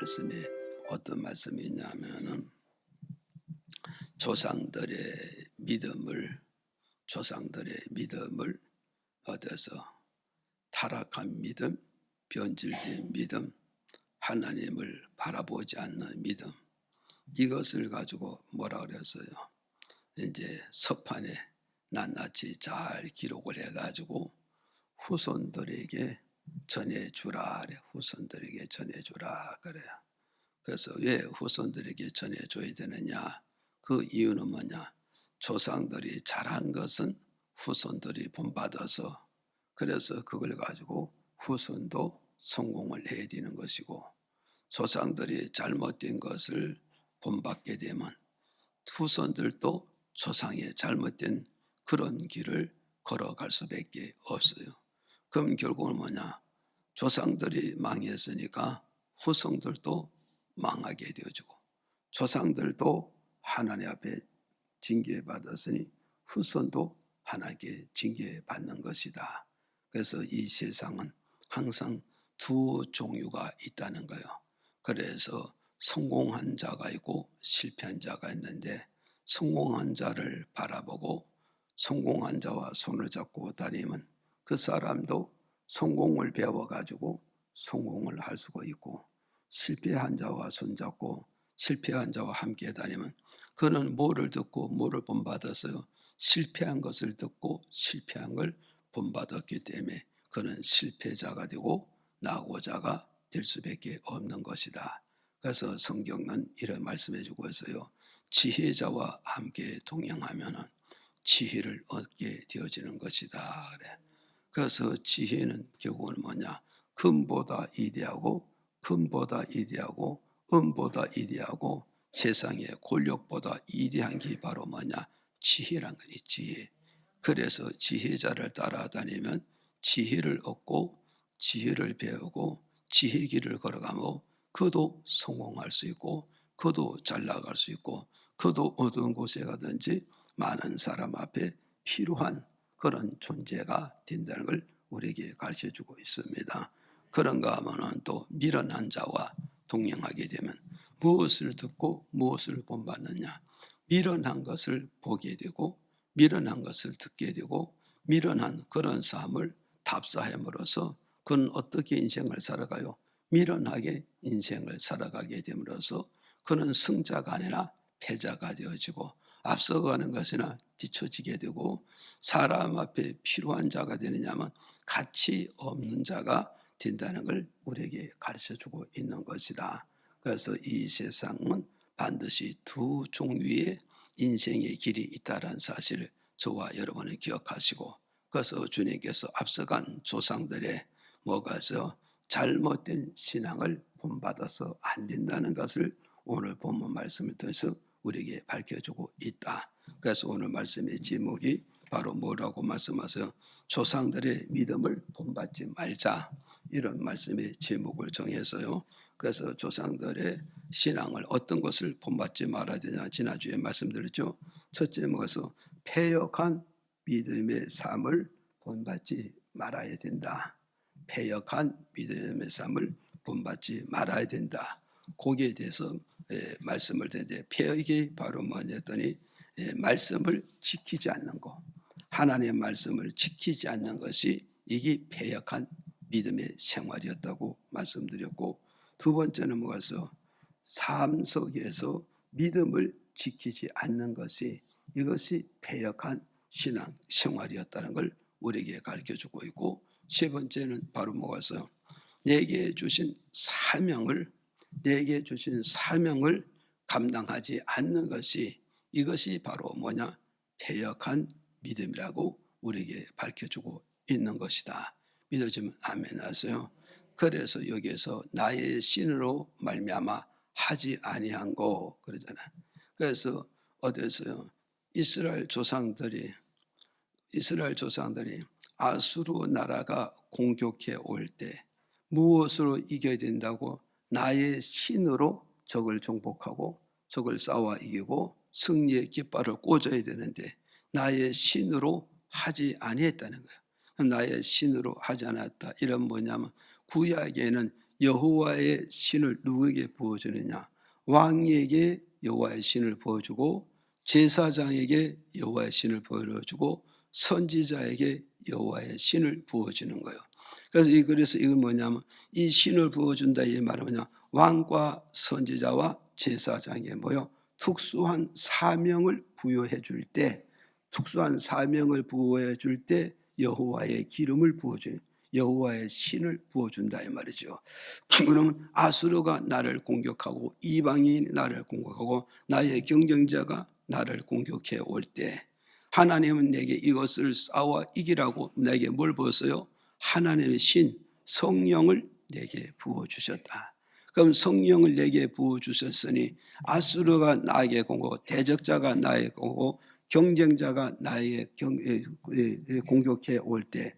말씀이 어떤 말씀이냐면은 조상들의 믿음을 얻어서 타락한 믿음, 변질된 믿음, 하나님을 바라보지 않는 믿음, 이것을 가지고 뭐라 그랬어요? 이제 서판에 낱낱이 잘 기록을 해가지고 후손들에게 전해주라 그래. 후손들에게 전해주라 그래요. 그래서 왜 후손들에게 전해줘야 되느냐? 그 이유는 뭐냐? 조상들이 잘한 것은 후손들이 본받아서, 그래서 그걸 가지고 후손도 성공을 해야 되는 것이고, 조상들이 잘못된 것을 본받게 되면 후손들도 조상의 잘못된 그런 길을 걸어갈 수밖에 없어요. 그럼 결국은 뭐냐? 조상들이 망했으니까 후손들도 망하게 되어지고, 조상들도 하나님 앞에 징계받았으니 후손도 하나님께 징계받는 것이다. 그래서 이 세상은 항상 두 종류가 있다는 거예요. 그래서 성공한 자가 있고 실패한 자가 있는데, 성공한 자를 바라보고 성공한 자와 손을 잡고 다니면 그 사람도 성공을 배워가지고 성공을 할 수가 있고, 실패한 자와 손잡고 실패한 자와 함께 다니면 그는 뭐를 듣고 뭐를 본받았어요? 실패한 것을 듣고 실패한 걸 본받았기 때문에 그는 실패자가 되고 낙오자가 될 수밖에 없는 것이다. 그래서 성경은 이런 말씀해 주고 있어요. 지혜자와 함께 동행하면 지혜를 얻게 되어지는 것이다. 그래. 그래서 지혜는 결국은 뭐냐? 금보다 이대하고 금보다 이대하고 은보다 이대하고 세상의 권력보다 이대한 게 바로 뭐냐? 지혜란 거지. 지혜. 그래서 지혜자를 따라다니면 지혜를 얻고 지혜를 배우고 지혜 길을 걸어가면 그도 성공할 수 있고 그도 잘 나갈 수 있고 그도 어떤 곳에 가든지 많은 사람 앞에 필요한 그런 존재가 된다는 걸 우리에게 가르쳐주고 있습니다. 그런가 하면 또 미련한 자와 동행하게 되면 무엇을 듣고 무엇을 본받느냐? 미련한 것을 보게 되고 미련한 것을 듣게 되고 미련한 그런 삶을 답사함으로써 그는 어떻게 인생을 살아가요? 미련하게 인생을 살아가게 됨으로써 그는 승자가 아니라 패자가 되어지고 앞서가는 것이나 뒤처지게 되고 사람 앞에 필요한 자가 되느냐면 가치 없는 자가 된다는 걸 우리에게 가르쳐주고 있는 것이다. 그래서 이 세상은 반드시 두 종류의 인생의 길이 있다는 사실을 저와 여러분은 기억하시고, 그래서 주님께서 앞서간 조상들의 뭐가서 잘못된 신앙을 본받아서 안 된다는 것을 오늘 본문 말씀을 통해서 우리에게 밝혀주고 있다. 그래서 오늘 말씀의 제목이 바로 뭐라고 말씀하세요? 조상들의 믿음을 본받지 말자, 이런 말씀의 제목을 정해서요. 그래서 조상들의 신앙을 어떤 것을 본받지 말아야 되냐, 지난주에 말씀드렸죠. 첫째 뭐서 패역한 믿음의 삶을 본받지 말아야 된다. 패역한 믿음의 삶을 본받지 말아야 된다. 거기에 대해서 말씀을 드렸는데, 패역이 바로 뭐냐 했더니 말씀을 지키지 않는 것, 하나님의 말씀을 지키지 않는 것이 이게 패역한 믿음의 생활이었다고 말씀드렸고, 두 번째는 뭐가서 삶 속에서 믿음을 지키지 않는 것이 이것이 패역한 신앙 생활이었다는 걸 우리에게 가르쳐주고 있고, 세 번째는 바로 뭐가서 내게 주신 사명을 감당하지 않는 것이 이것이 바로 뭐냐? 패역한 믿음이라고 우리에게 밝혀주고 있는 것이다. 믿어지면 아멘 하세요. 그래서 여기에서 나의 신으로 말미암아 하지 아니한 거 그러잖아. 그래서 어디서요? 이스라엘 조상들이 아수르 나라가 공격해 올 때 무엇으로 이겨야 된다고? 나의 신으로 적을 정복하고 적을 싸워 이기고 승리의 깃발을 꽂아야 되는데 나의 신으로 하지 아니했다는 거예요. 나의 신으로 하지 않았다. 이런 뭐냐면 구약에는 여호와의 신을 누구에게 부어주느냐? 왕에게 여호와의 신을 부어주고, 제사장에게 여호와의 신을 부어주고, 선지자에게 여호와의 신을 부어주는 거예요. 그래서 이건 뭐냐면, 이 신을 부어준다 이 말은 뭐냐? 왕과 선지자와 제사장에 뭐요? 특수한 사명을 부여해 줄 때, 특수한 사명을 부여해 줄 때 여호와의 기름을 부어줘요. 여호와의 신을 부어준다 이 말이죠. 그러면 아수르가 나를 공격하고 이방인이 나를 공격하고 나의 경쟁자가 나를 공격해 올 때, 하나님은 내게 이것을 싸워 이기라고 내게 뭘 부었어요? 하나님의 신 성령을 내게 부어주셨다. 그럼 성령을 내게 부어주셨으니 아수르가 나에게 공격하고 대적자가 나에게 공격하고 경쟁자가 나에게 공격해 올 때,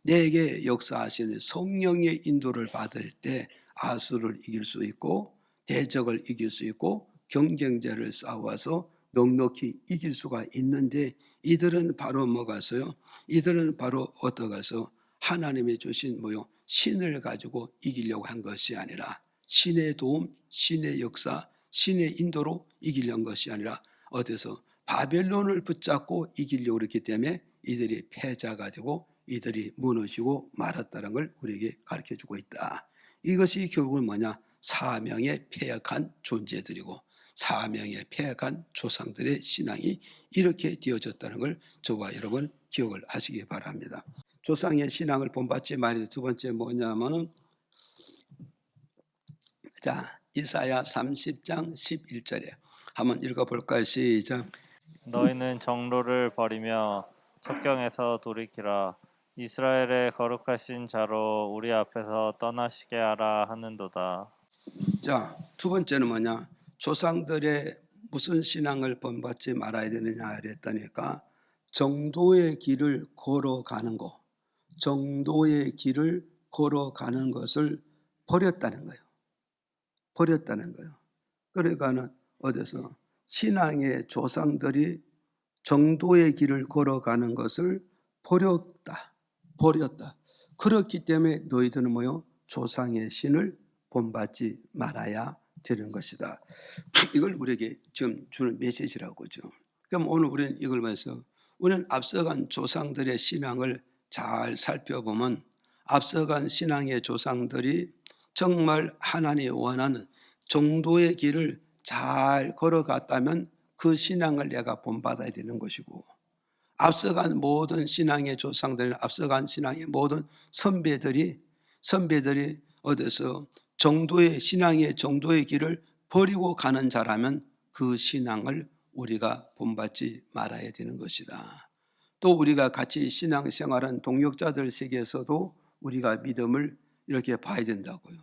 내게 역사하시는 성령의 인도를 받을 때 아수를 이길 수 있고 대적을 이길 수 있고 경쟁자를 싸워서 넉넉히 이길 수가 있는데, 이들은 바로 뭐가서요? 이들은 바로 어떠가서 하나님이 주신 뭐요? 신을 가지고 이기려고 한 것이 아니라, 신의 도움, 신의 역사, 신의 인도로 이기려는 한 것이 아니라 어디서 바벨론을 붙잡고 이기려고 그랬기 때문에 이들이 패자가 되고 이들이 무너지고 말았다는 걸 우리에게 가르쳐주고 있다. 이것이 결국은 뭐냐? 사명에 패역한 존재들이고 사명에 패역한 조상들의 신앙이 이렇게 되어졌다는 걸 저와 여러분 기억을 하시기 바랍니다. 조상의 신앙을 본받지 말이 두 번째 뭐냐면은, 자, 이사야 30장 11절에 한번 읽어볼까요? 시작. 너희는 정로를 버리며 첩경에서 돌이키라. 이스라엘의 거룩하신 자로 우리 앞에서 떠나시게 하라 하는도다. 자, 두 번째는 뭐냐? 조상들의 무슨 신앙을 본받지 말아야 되느냐 그랬다니까, 정도의 길을 걸어가는 거, 정도의 길을 걸어가는 것을 버렸다는 거예요. 버렸다는 거예요. 그러니까는 어디서 신앙의 조상들이 정도의 길을 걸어가는 것을 버렸다. 그렇기 때문에 너희들은 뭐요? 조상의 신을 본받지 말아야 되는 것이다. 이걸 우리에게 지금 주는 메시지라고죠. 그럼 오늘 우리는 이걸 봐서, 우리는 앞서간 조상들의 신앙을 잘 살펴보면 앞서간 신앙의 조상들이 정말 하나님이 원하는 정도의 길을 잘 걸어갔다면 그 신앙을 내가 본받아야 되는 것이고, 앞서간 모든 신앙의 조상들, 앞서간 신앙의 모든 선배들이 어디서 정도의 신앙의 정도의 길을 버리고 가는 자라면 그 신앙을 우리가 본받지 말아야 되는 것이다. 또 우리가 같이 신앙생활한 동역자들 세계에서도 우리가 믿음을 이렇게 봐야 된다고요.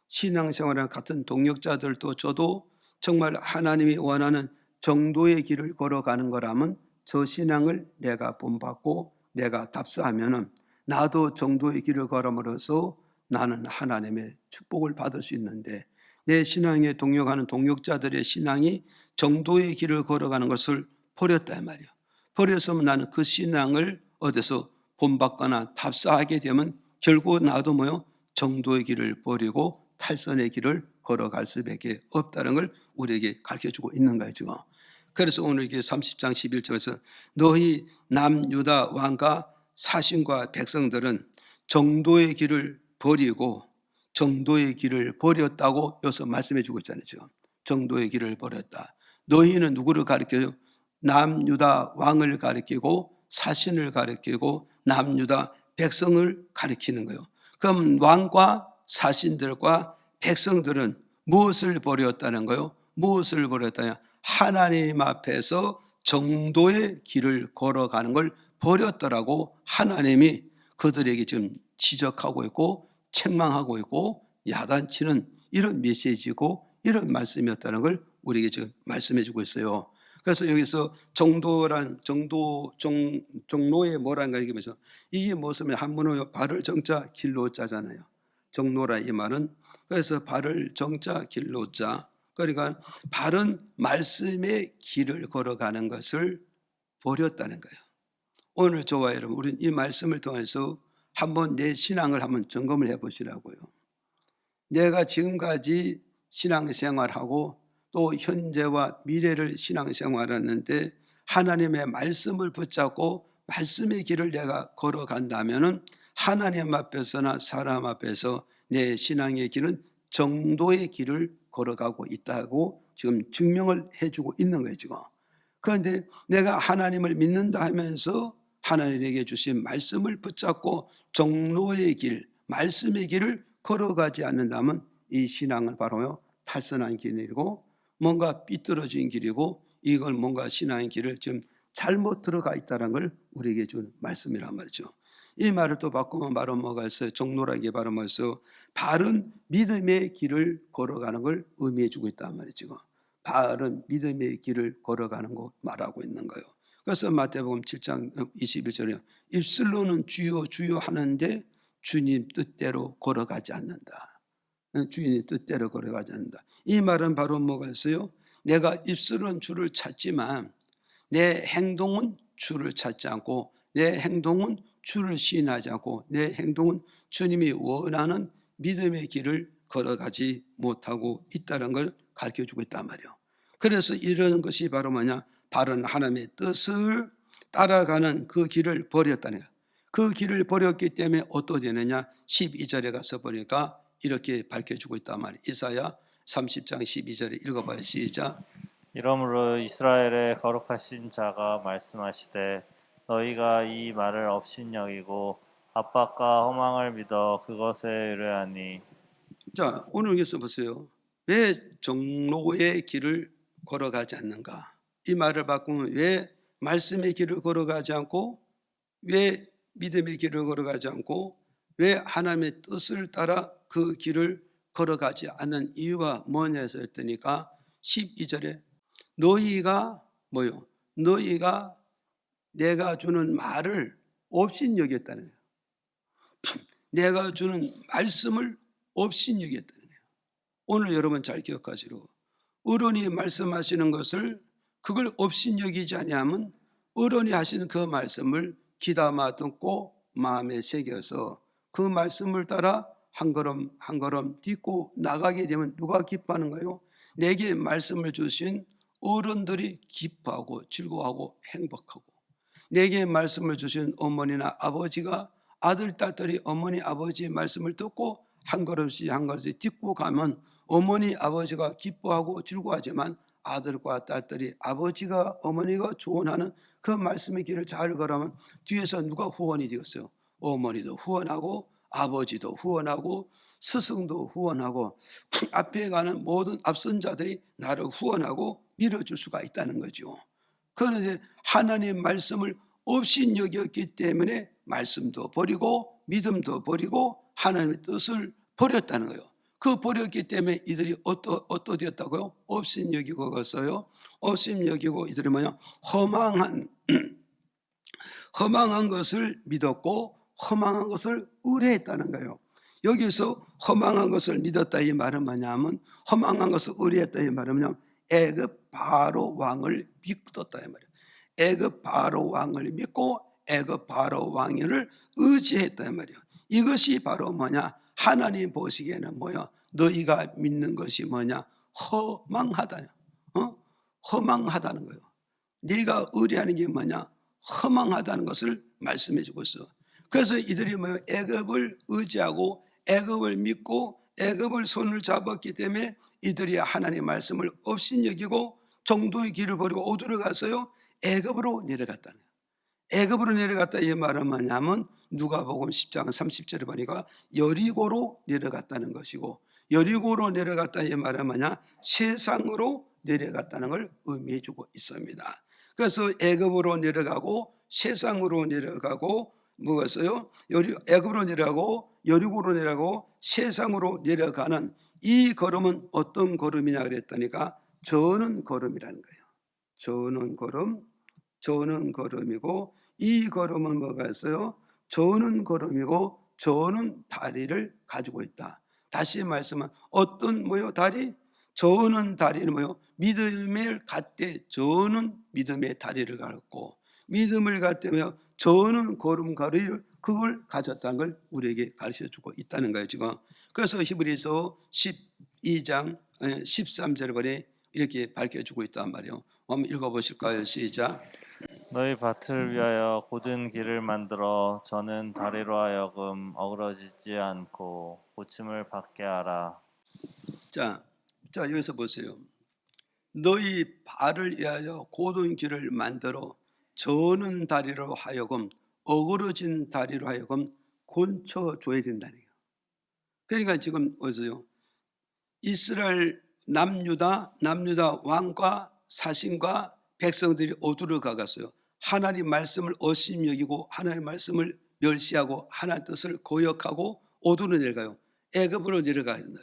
신앙생활한 같은 동역자들도 저도 정말 하나님이 원하는 정도의 길을 걸어가는 거라면 저 신앙을 내가 본받고 내가 답사하면은 나도 정도의 길을 걸음으로써 나는 하나님의 축복을 받을 수 있는데, 내 신앙에 동역하는 동역자들의 신앙이 정도의 길을 걸어가는 것을 버렸단 말이에요. 버렸으면 나는 그 신앙을 어디서 본받거나 답사하게 되면 결국 나도 뭐요? 정도의 길을 버리고 탈선의 길을 걸어갈 수밖에 없다는 걸 우리에게 가르쳐주고 있는 거죠. 그래서 오늘 이게 30장 11절에서 너희 남유다 왕과 사신과 백성들은 정도의 길을 버리고 정도의 길을 버렸다고 여기서 말씀해 주고 있잖아요. 정도의 길을 버렸다. 너희는 누구를 가리켜요? 남유다 왕을 가리키고 사신을 가리키고 남유다 백성을 가리키는 거예요. 그럼 왕과 사신들과 백성들은 무엇을 버렸다는 거예요? 무엇을 버렸다냐? 하나님 앞에서 정도의 길을 걸어가는 걸 버렸더라고 하나님이 그들에게 지금 지적하고 있고 책망하고 있고 야단치는 이런 메시지고 이런 말씀이었다는 걸 우리에게 지금 말씀해 주고 있어요. 그래서 여기서 정도란 정로의 뭐란가 얘기하면서, 이게 무슨 한문어요? 발을 정자 길로 짜잖아요. 정로라 이 말은, 그래서 발을 정자 길로 짜, 그러니까 바른 말씀의 길을 걸어가는 것을 버렸다는 거예요. 오늘 저와 여러분, 우리는 이 말씀을 통해서 한번 내 신앙을 한번 점검을 해보시라고요. 내가 지금까지 신앙생활하고 또 현재와 미래를 신앙생활하는데 하나님의 말씀을 붙잡고 말씀의 길을 내가 걸어간다면은 하나님 앞에서나 사람 앞에서 내 신앙의 길은 정도의 길을 걸어가고 있다고 지금 증명을 해주고 있는 거예요 지금. 그런데 내가 하나님을 믿는다 하면서 하나님에게 주신 말씀을 붙잡고 정로의 길, 말씀의 길을 걸어가지 않는다면 이 신앙은 바로 탈선한 길이고 뭔가 삐뚤어진 길이고 이걸 뭔가 신앙의 길을 좀 잘못 들어가 있다는 걸 우리에게 준 말씀이란 말이죠. 이 말을 또 바꾸면 바로 뭐가 있어요? 정로라는 게 바로 뭐였어요? 바른 믿음의 길을 걸어가는 걸 의미해 주고 있단 말이죠. 바른 믿음의 길을 걸어가는 거 말하고 있는 거예요. 그래서 마태복음 7장 21절에 입술로는 주여 주여 하는데 주님 뜻대로 걸어가지 않는다. 주님 뜻대로 걸어가지 않는다. 이 말은 바로 뭐가 있어요? 내가 입술은 주를 찾지만 내 행동은 주를 찾지 않고 내 행동은 주를 시인하지 않고 내 행동은 주님이 원하는 믿음의 길을 걸어가지 못하고 있다는 걸 가르쳐주고 있단 말이에요. 그래서 이런 것이 바로 뭐냐? 바른 하나님의 뜻을 따라가는 그 길을 버렸다는 거예요. 그 길을 버렸기 때문에 어떻게 되느냐? 12절에 가서 보니까 이렇게 밝혀주고 있단 말이에요. 이사야 30장 12절에 읽어봐요. 시작. 이러므로 이스라엘의 거룩하신 자가 말씀하시되 너희가 이 말을 업신여기고 압박과 허망을 믿어 그것에 의뢰하니. 자, 오늘 여기서 보세요. 왜 정로의 길을 걸어가지 않는가? 이 말을 바꾸면 왜 말씀의 길을 걸어가지 않고 왜 믿음의 길을 걸어가지 않고 왜 하나님의 뜻을 따라 그 길을 걸어가지 않는 이유가 뭐냐 해서 했더니까 12절에 너희가 뭐요? 너희가 내가 주는 말을 업신여겼다는 거예요. 내가 주는 말씀을 업신여겼다는 거예요. 오늘 여러분 잘 기억하시고 어른이 말씀하시는 것을 그걸 업신여기지 아니하면 어른이 하시는 그 말씀을 귀담아 듣고 마음에 새겨서 그 말씀을 따라 한 걸음 한 걸음 딛고 나가게 되면 누가 기뻐하는가요? 내게 말씀을 주신 어른들이 기뻐하고 즐거워하고 행복하고 내게 말씀을 주신 어머니나 아버지가 아들, 딸들이 어머니, 아버지의 말씀을 듣고 한 걸음씩 한 걸음씩 딛고 가면 어머니, 아버지가 기뻐하고 즐거워하지만 아들과 딸들이 아버지가 어머니가 조언하는 그 말씀의 길을 잘 걸으면 뒤에서 누가 후원이 되었어요? 어머니도 후원하고 아버지도 후원하고 스승도 후원하고 앞에 가는 모든 앞선 자들이 나를 후원하고 밀어줄 수가 있다는 거죠. 그런데 하나님 말씀을 업신여겼기 때문에 말씀도 버리고 믿음도 버리고 하나님의 뜻을 버렸다는 거예요. 그 버렸기 때문에 이들이 어떠되었다고요? 업신여기고 갔어요. 업신여기고 이들이 뭐냐? 허망한 것을 믿었고 허망한 것을 의뢰했다는 거예요. 여기서 허망한 것을 믿었다 이 말은 뭐냐면 허망한 것을 의뢰했다 이 말은 뭐냐면 애굽 바로 왕을 믿었다 이 말이에요. 애굽 바로 왕을 믿고 애굽 바로 왕을 의지했다 이 말이에요. 이것이 바로 뭐냐? 하나님 보시기에는 뭐야? 너희가 믿는 것이 뭐냐? 허망하다. 허망하다는 거예요. 네가 의뢰하는 게 뭐냐? 허망하다는 것을 말씀해 주고 있어. 그래서 이들이 뭐야? 애굽을 의지하고 애굽을 믿고 애굽을 손을 잡았기 때문에 이들이 하나님의 말씀을 업신여기고 정도의 길을 버리고 어디로 갔어요? 애굽으로 내려갔다는 거예요. 애굽으로 내려갔다 이 말은 뭐냐면 누가복음 10장 30절에 보니까 여리고로 내려갔다는 것이고 여리고로 내려갔다 이 말은 뭐냐? 세상으로 내려갔다는 걸 의미해 주고 있습니다. 그래서 애굽으로 내려가고 세상으로 내려가고 뭐였어요? 애굽으로 내려가고 여리고로 내려가고 세상으로 내려가는 이 걸음은 어떤 걸음이냐 그랬더니까 저는 걸음이라는 거예요. 저는 걸음이고 이 걸음은 뭐가 있어요? 저는 걸음이고 저는 다리를 가지고 있다. 다시 말씀은 어떤 뭐요? 다리? 저는 다리는 뭐요? 믿음을 갖되 저는 믿음의 다리를 갖고 믿음을 갖다며 저는 걸음걸이를 그걸 가졌다는 걸 우리에게 가르쳐주고 있다는 거예요 지금. 그래서 히브리서 12장 13절에 이렇게 밝혀주고 있단 말이에요. 한번 읽어보실까요? 시작. 너희 밭을 위하여 곧은 길을 만들어 저는 다리로 하여금 어그러지지 않고 고침을 받게 하라. 자 여기서 보세요. 너희 발을 위하여 곧은 길을 만들어 저는 다리로 하여금 어그러진 다리로 하여금 곤쳐줘야 된다는 거예요. 그러니까 지금 어서요. 이스라엘 남유다 왕과 사신과 백성들이 어디로 가갔어요? 하나님 말씀을 어심 여기고 하나님 말씀을 멸시하고 하나님 뜻을 거역하고 어디로 내려가요? 애굽으로 내려가야 된다.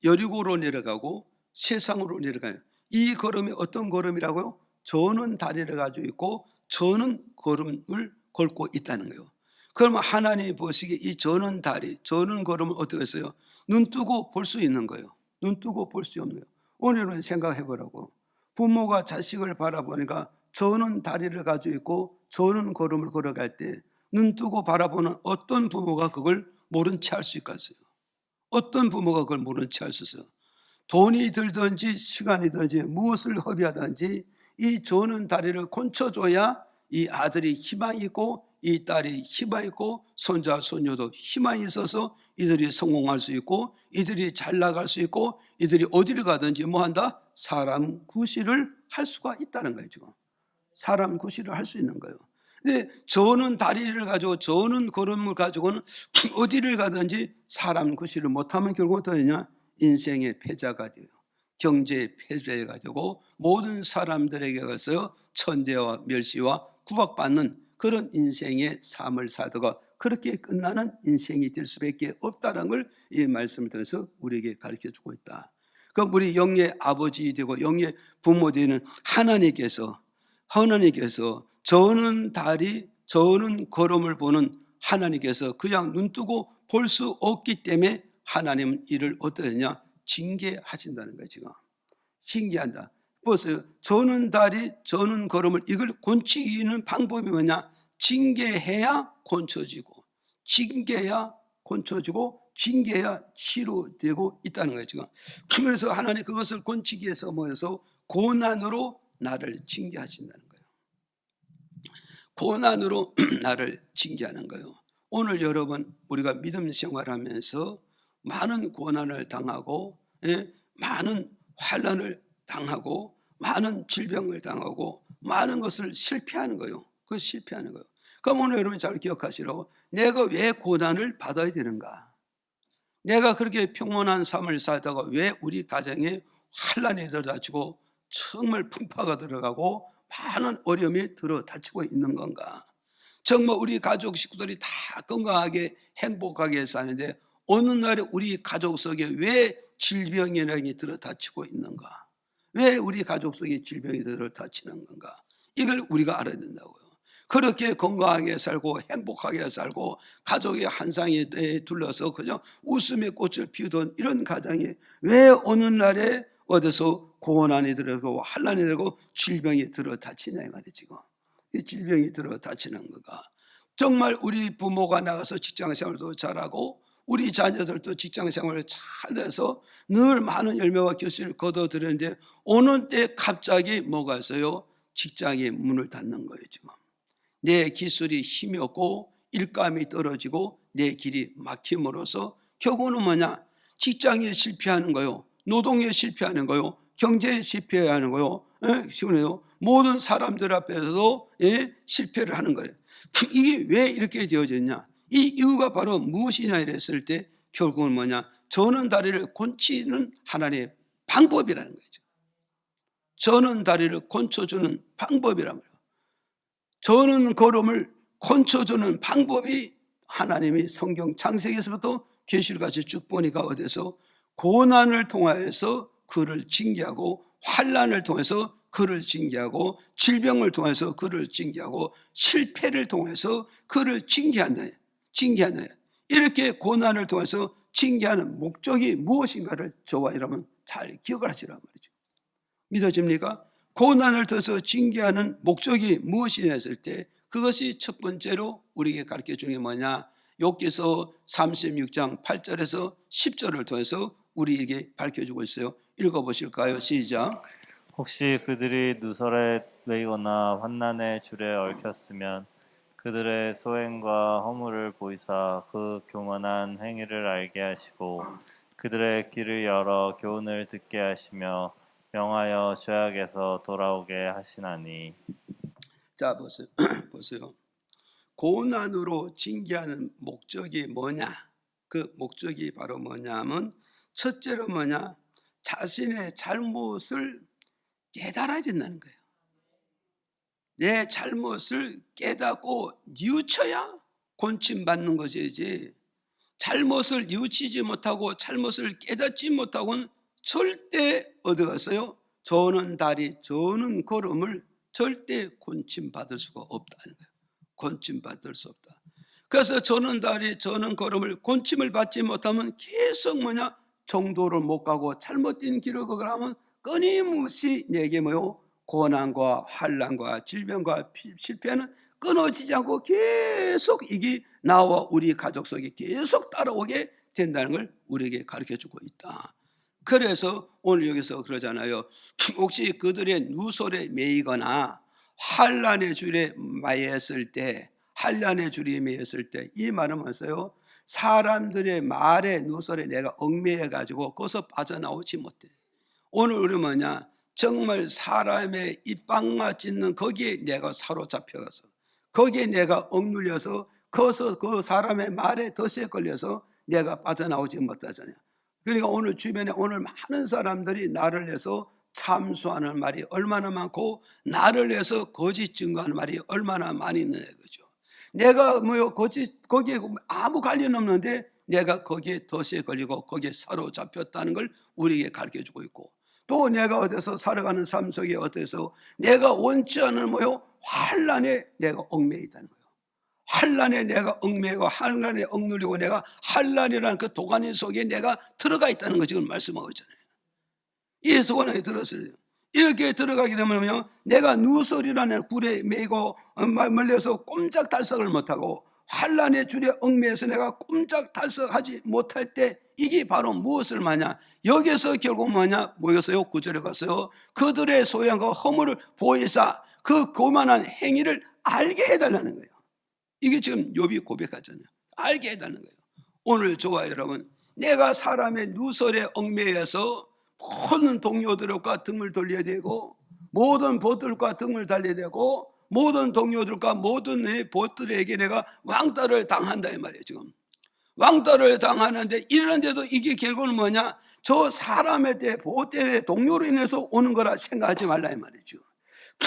여리고로 내려가고 세상으로 내려가요. 이 걸음이 어떤 걸음이라고요? 저는 다리를 가지고 있고 저는 걸음을 걸고 있다는 거예요. 그러면 하나님이 보시기에 이 저는 다리, 저는 걸음을 어떻게 했어요? 눈 뜨고 볼 수 있는 거예요. 눈 뜨고 볼 수 없는 거예요. 오늘은 생각해 보라고. 부모가 자식을 바라보니까 저는 다리를 가지고 있고 저는 걸음을 걸어갈 때 눈 뜨고 바라보는 어떤 부모가 그걸 모른 채 할 수 있겠어요? 어떤 부모가 그걸 모른 채 할 수 있어요? 돈이 들든지 시간이 들든지 무엇을 허비하든지 이 저는 다리를 곤쳐줘야 이 아들이 희망이 있고 이 딸이 희망이 있고 손자 손녀도 희망이 있어서 이들이 성공할 수 있고 이들이 잘 나갈 수 있고 이들이 어디를 가든지 뭐한다? 사람 구실을 할 수가 있다는 거예요 지금. 사람 구실을 할 수 있는 거예요. 근데 저는 다리를 가지고 저는 걸음을 가지고는 어디를 가든지 사람 구실을 못하면 결국 어떻게 되냐? 인생의 패자가 돼요. 경제의 패자가 되고 모든 사람들에게 가서 천대와 멸시와 구박받는 그런 인생의 삶을 살다가 그렇게 끝나는 인생이 될 수밖에 없다는 걸 이 말씀을 통해서 우리에게 가르쳐주고 있다. 그럼 우리 영의 아버지 되고 영의 부모 되는 하나님께서 저는 다리, 저는 걸음을 보는 하나님께서 그냥 눈 뜨고 볼 수 없기 때문에 하나님은 이를 어떻게 하냐? 징계하신다는 거예요 지금. 징계한다. 보세요. 저는 다리, 저는 걸음을 이걸 곤치기는 방법이 뭐냐? 징계해야 곤쳐지고 징계해야 곤쳐지고 징계해야 치료되고 있다는 거예요 지금. 그래서 하나님 그것을 곤치기 위해서 뭐해서 고난으로 나를 징계하신다는 거예요. 고난으로 나를 징계하는 거예요. 오늘 여러분 우리가 믿음 생활하면서 많은 고난을 당하고 많은 환난을 당하고 많은 질병을 당하고 많은 것을 실패하는 거예요. 그 실패하는 거예요. 그럼 오늘 여러분 잘 기억하시라고. 내가 왜 고난을 받아야 되는가? 내가 그렇게 평온한 삶을 살다가 왜 우리 가정에 환난이 들어닥치고 정말 풍파가 들어가고 많은 어려움이 들어닥치고 있는 건가? 정말 우리 가족 식구들이 다 건강하게 행복하게 사는데 어느 날에 우리 가족 속에 왜 질병이라는 게 들어닥치고 있는가? 왜 우리 가족 속에 질병이 들어닥치는 건가? 이걸 우리가 알아야 된다고요. 그렇게 건강하게 살고 행복하게 살고 가족의 한상에 둘러서 그냥 웃음의 꽃을 피우던 이런 가정이 왜 어느 날에 어디서 고난이 들어가고 환난이 들어가고 질병이 들어닥치냐 이 말이에요 지금. 이 질병이 들어닥치는 거가 정말 우리 부모가 나가서 직장생활도 잘하고 우리 자녀들도 직장생활을 잘해서 늘 많은 열매와 결실을 거둬들였는데 어느 때 갑자기 뭐가 있어요? 직장의 문을 닫는 거예요 지금. 내 기술이 힘이 없고 일감이 떨어지고 내 길이 막힘으로써 결국은 뭐냐? 직장에 실패하는 거요. 노동에 실패하는 거요. 경제에 실패하는 거요. 시원해요. 모든 사람들 앞에서도 실패를 하는 거예요. 이게 왜 이렇게 되어졌냐? 이 이유가 바로 무엇이냐 이랬을 때 결국은 뭐냐? 저는 다리를 곤치는 하나님의 방법이라는 거죠. 저는 다리를 곤쳐주는 방법이란 말이에요. 저는 걸음을 곤쳐주는 방법이 하나님이 성경 창세기에서부터 계시록까지 쭉 보니까 어디서 고난을 통하여서 그를 징계하고 환난을 통해서 그를 징계하고 질병을 통해서 그를 징계하고 실패를 통해서 그를 징계한다. 이렇게 고난을 통해서 징계하는 목적이 무엇인가를 저와 여러분 잘 기억을 하시란 말이죠. 믿어집니까? 고난을 통해서 징계하는 목적이 무엇이냐 했을 때 그것이 첫 번째로 우리에게 가르쳐 주는 게 뭐냐? 욥기서 36장 8절에서 10절을 통해서 우리에게 밝혀주고 있어요. 읽어보실까요? 시작. 혹시 그들이 누설에 매이거나 환난의 줄에 얽혔으면 그들의 소행과 허물을 보이사 그 교만한 행위를 알게 하시고 그들의 귀를 열어 교훈을 듣게 하시며 명하여 죄악에서 돌아오게 하시나니. 자, 보세요. 보세요. 고난으로 징계하는 목적이 뭐냐? 그 목적이 바로 뭐냐면 첫째로 뭐냐? 자신의 잘못을 깨달아야 된다는 거예요. 내 잘못을 깨닫고 뉘우쳐야 곤침받는 것이지, 잘못을 뉘우치지 못하고 잘못을 깨닫지 못하고는 절대 어디 갔어요? 저는 다리 저는 걸음을 절대 곤침받을 수가 없다는 거예요. 곤침받을 수 없다. 그래서 저는 다리 저는 걸음을 곤침을 받지 못하면 계속 뭐냐? 정도를 못 가고 잘못된 길을 걸으면 끊임없이 내게 뭐요? 고난과 환난과 질병과 실패는 끊어지지 않고 계속 이게 나와 우리 가족 속에 계속 따라오게 된다는 걸 우리에게 가르쳐주고 있다. 그래서 오늘 여기서 그러잖아요. 혹시 그들의 누설에 매이거나 환난의 줄에 매였을 때, 환난의 줄에 매였을 때, 이 말은 뭐였어요? 사람들의 말에 누설에 내가 얽매여 가지고 거기서 빠져나오지 못해. 오늘 우리 뭐냐? 정말 사람의 입방아 찢는 거기에 내가 사로잡혀가서, 거기에 내가 억눌려서, 거기서 그 사람의 말에 덫에 걸려서 내가 빠져나오지 못하잖아요. 그러니까 오늘 주변에 오늘 많은 사람들이 나를 위해서 참수하는 말이 얼마나 많고 나를 위해서 거짓 증거하는 말이 얼마나 많이 있는 거죠. 내가 뭐요 거기에 아무 관련 없는데 내가 거기에 덫에 걸리고 거기에 사로잡혔다는 걸 우리에게 가르쳐주고 있고, 또 내가 어디서 살아가는 삶 속에 어디서 내가 원치 않은 뭐요 환난에 내가 얽매여 있다는 거예요. 환난에 내가 얽매이고 환난에 억눌리고 내가 환난이라는 그 도가니 속에 내가 들어가 있다는 거 지금 말씀하고 있잖아요. 이 도가니에 들었어요. 이렇게 들어가게 되면 내가 누설이라는 굴에 매이고 멀려서 꼼짝달싹을 못하고 환난의 줄에 얽매여서 내가 꼼짝달싹하지 못할 때 이게 바로 무엇을 말하냐? 여기서 결국 뭐냐? 뭐였어요? 9절에 갔어요. 그들의 소양과 허물을 보이사 그 교만한 행위를 알게 해달라는 거예요. 이게 지금 욥이 고백하잖아요. 알게 해달라는 거예요. 오늘 저와 여러분, 내가 사람의 누설에 얽매여서 모든 동료들과 등을 돌려야 되고 모든 보들과 등을 달려야 되고 모든 동료들과 모든 보들에게 내가 왕따를 당한다 이 말이에요. 지금 왕따를 당하는데 이러는데도 이게 결국은 뭐냐? 저 사람의 때 보때의 동료로 인해서 오는 거라 생각하지 말라 이 말이죠.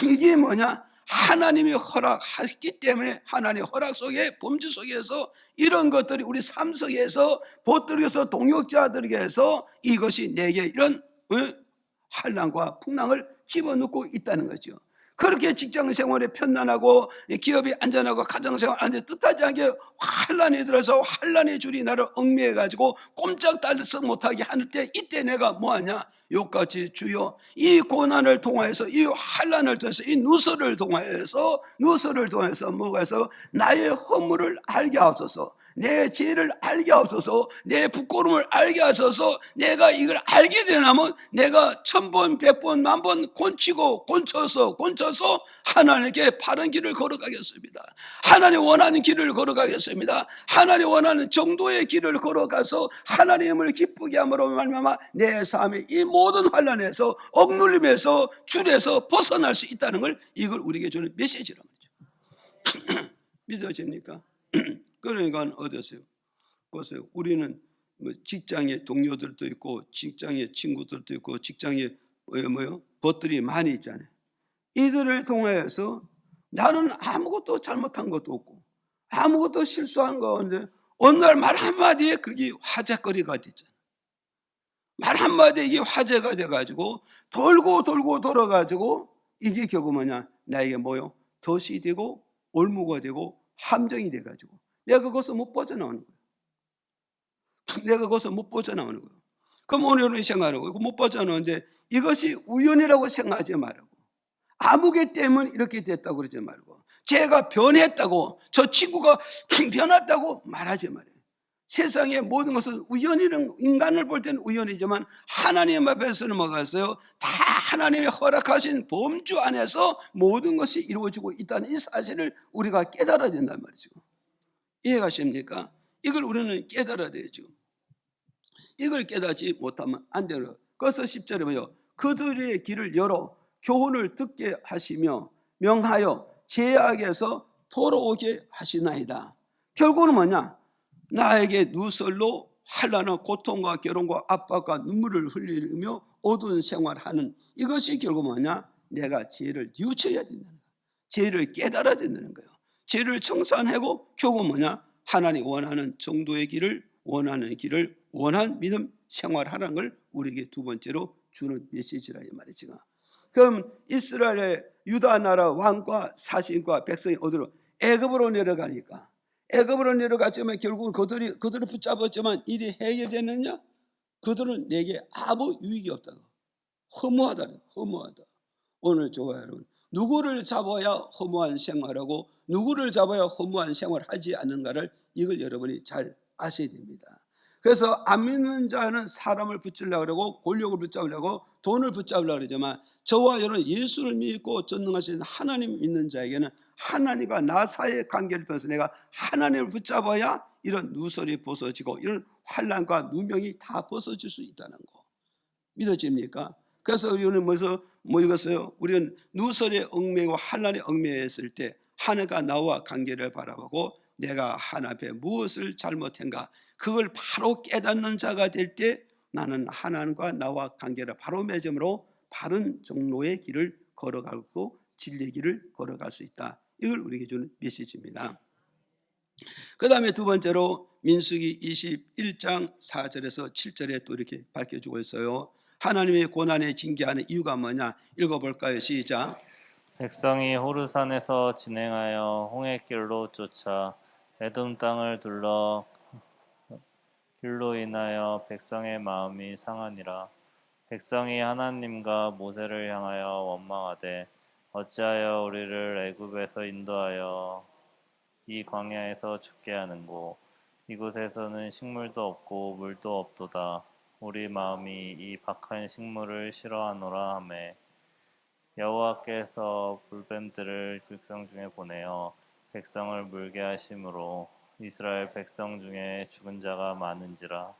이게 뭐냐? 하나님이 허락했기 때문에 하나님의 허락 속에 범주 속에서 이런 것들이 우리 삶 속에서 보들에서 동역자들에게서 이것이 내게 이런 환난과 풍랑을 집어넣고 있다는 거죠. 그렇게 직장 생활에 편안하고 기업이 안전하고 가정 생활 안에 뜻하지 않게 환난이 들어서 환난의 줄이 나를 얽매여 가지고 꼼짝달싹 못하게 하는 때 이때 내가 뭐하냐? 욕같이 주여 이 고난을 통하여서 이 환난을 통해서 이 누설을 통해서 뭐가 해서 나의 허물을 알게 하옵소서, 내 죄를 알게 하옵소서, 내 부끄러움을 알게 하소서. 내가 이걸 알게 되면 내가 1000번 100번 1000번 곤쳐서 하나님께 바른 길을 걸어가겠습니다. 하나님 원하는 길을 걸어가겠습니다. 하나님 원하는 정도의 길을 걸어가서 하나님을 기쁘게 함으로 말미암아 내 삶의 이 모든 환난에서 억눌림에서 줄에서 벗어날 수 있다는 걸, 이걸 우리에게 주는 메시지란 말이죠. 믿어집니까? 그러니까 어떠세요? 보세요. 우리는 뭐 직장의 동료들도 있고 직장의 친구들도 있고 직장에 벗들이 많이 있잖아요. 이들을 통해서 나는 아무것도 잘못한 것도 없고 아무것도 실수한 거 없는데 어느 날 말 한마디에 그게 화제거리가 됐잖아요. 말 한마디에 이게 화제가 돼가지고 돌고 돌아가지고 이게 결국 뭐냐? 나에게 뭐요? 덫이 되고 올무가 되고 함정이 돼가지고 내가 그것을 못 빠져나오는 거예요. 그럼 오늘은 생각하는 거예요. 못 빠져나오는데 이것이 우연이라고 생각하지 말고 아무개 때문에 이렇게 됐다고 그러지 말고, 제가 변했다고, 저 친구가 변했다고 말하지 말이에요. 세상의 모든 것은 우연이는, 인간을 볼 때는 우연이지만 하나님 앞에서는 뭐가 있어요? 다 하나님의 허락하신 범주 안에서 모든 것이 이루어지고 있다는 이 사실을 우리가 깨달아야 된단 말이죠. 이해가십니까? 이걸 우리는 깨달아야 되죠. 이걸 깨닫지 못하면 안 되는. 그래서 10절에 뭐요? 그들의 길을 열어 교훈을 듣게 하시며 명하여 죄악에서 돌아오게 하시나이다. 결국은 뭐냐? 나에게 누설로 환난과 고통과 괴로움과 압박과 눈물을 흘리며 어두운 생활하는, 이것이 결국 뭐냐? 내가 죄를 뉘우쳐야 된다는 거예요. 죄를 깨달아야 된다는 거예요. 죄를 청산하고 결국 뭐냐? 하나님 원하는 정도의 길을, 원하는 길을, 원한 믿음 생활하라는 걸 우리에게 두 번째로 주는 메시지라 이 말이죠. 그럼 이스라엘의 유다 나라 왕과 사신과 백성이 어디로? 애굽으로 내려가니까, 애굽으로 내려갔지만 결국은 그들을 붙잡았지만 일이 해결되느냐? 그들은 내게 아무 유익이 없다고. 허무하다. 허무하다. 오늘 저와 여러분, 누구를 잡아야 허무한 생활하고 누구를 잡아야 허무한 생활하지 않는가를, 이걸 여러분이 잘 아셔야 됩니다. 그래서 안 믿는 자는 사람을 붙이려고 그러고 권력을 붙잡으려고 돈을 붙잡으려고 그러지만, 저와 여러분 예수를 믿고 전능하신 하나님 믿는 자에게는 하나님과 나 사이의 관계를 통해서 내가 하나님을 붙잡아야 이런 누설이 벗어지고 이런 환난과 누명이 다 벗어질 수 있다는 거 믿어집니까? 그래서 우리는 뭐 읽었어요? 우리는 누설에 얽매이고 환난에 얽매였을 때 하나님과 나와 관계를 바라보고 내가 하나님 앞에 무엇을 잘못한가, 그걸 바로 깨닫는 자가 될 때 나는 하나님과 나와 관계를 바로 맺음으로 바른 정로의 길을 걸어가고 진리의 길을 걸어갈 수 있다. 이걸 우리에게 주는 메시지입니다. 그 다음에 두 번째로 민수기 21장 4절에서 7절에 또 이렇게 밝혀주고 있어요. 하나님의 고난에 징계하는 이유가 뭐냐? 읽어볼까요? 시작. 백성이 호르산에서 진행하여 홍해길로 쫓아 에돔 땅을 둘러 길로 인하여 백성의 마음이 상하니라. 백성이 하나님과 모세를 향하여 원망하되 어찌하여 우리를 애굽에서 인도하여 이 광야에서 죽게 하는고, 이곳에서는 식물도 없고 물도 없도다. 우리 마음이 이 박한 식물을 싫어하노라 하매, 여호와께서 불뱀들을 백성 중에 보내어 백성을 물게 하심으로 이스라엘 백성 중에 죽은 자가 많은지라.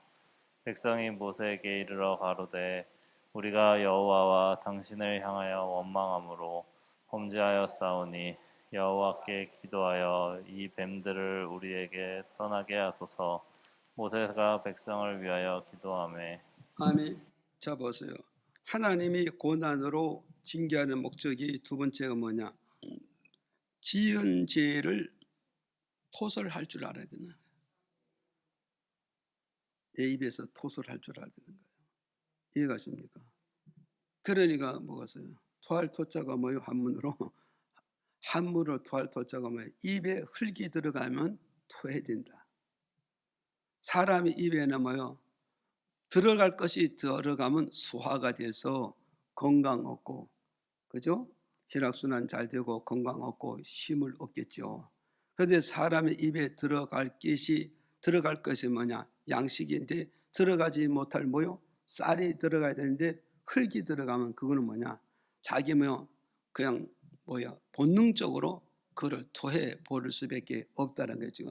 백성이 모세에게 이르러 가로되 우리가 여호와와 당신을 향하여 원망함으로 범죄하였사오니 여호와께 기도하여 이 뱀들을 우리에게 떠나게 하소서. 모세가 백성을 위하여 기도하매. 아멘. 자 보세요. 하나님이 고난으로 징계하는 목적이 두 번째가 뭐냐? 지은 죄를 토설할 줄 알아야 되는 거예요. 내 입에서 토설할 줄 알아야 되는 거예요. 이해가십니까? 그러니까 뭐겠어요? 토할 토자가 뭐예요? 한문으로 토할 토자가 뭐예요? 입에 흙이 들어가면 토해야 된다. 사람이 입에는 뭐예요? 들어갈 것이 들어가면 소화가 돼서 건강 얻고, 그죠? 혈액순환 잘 되고 건강 얻고 힘을 얻겠죠. 그런데 사람의 입에 들어갈 것이 뭐냐? 양식인데 들어가지 못할 뭐요? 쌀이 들어가야 되는데 흙이 들어가면 그거는 뭐냐? 자기 그냥 본능적으로 그걸 토해 버릴 수밖에 없다는 거죠.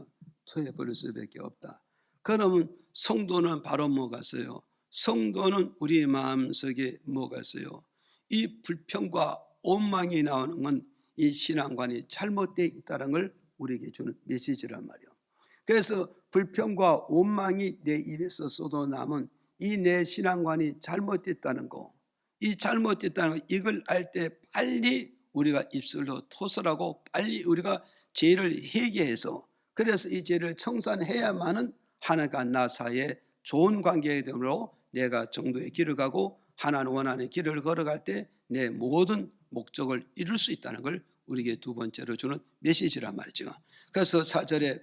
토해 버릴 수밖에 없다. 그러면 성도는 바로 뭐가 있어요? 성도는 우리 마음속에 뭐가 있어요? 이 불평과 원망이 나오는 건 이 신앙관이 잘못되어 있다는 걸 우리에게 주는 메시지란 말이에요. 그래서 불평과 원망이 내 입에서 쏟아나면 이 내 신앙관이 잘못됐다는 거, 이 잘못됐다는 거, 이걸 알 때 빨리 우리가 입술로 토설하고 빨리 우리가 죄를 회개해서, 그래서 이 죄를 청산해야만은 하나님과 나 사이에 좋은 관계가 되므로 내가 정도의 길을 가고 하나님 원하는 길을 걸어갈 때 내 모든 목적을 이룰 수 있다는 걸 우리에게 두 번째로 주는 메시지란 말이죠. 그래서 4절에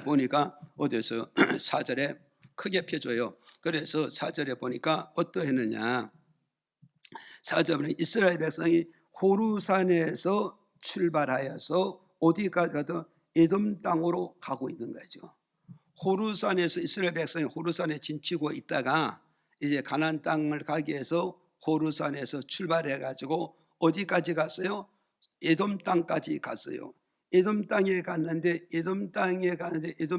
보니까 어디서 4절에 크게 펴줘요. 그래서 4절에 보니까 어떠했느냐? 4절에 이스라엘 백성이 호르산에서 출발하여서 어디까지 가든 에돔 땅으로 가고 있는 거죠. 호르산에서 이스라엘 백성이 호르산에 진치고 있다가 이제 가나안 땅을 가기 위해서 호르산에서 출발해 가지고 어디까지 갔어요? 에돔 땅까지 갔어요. 에돔 땅에 갔는데 에돔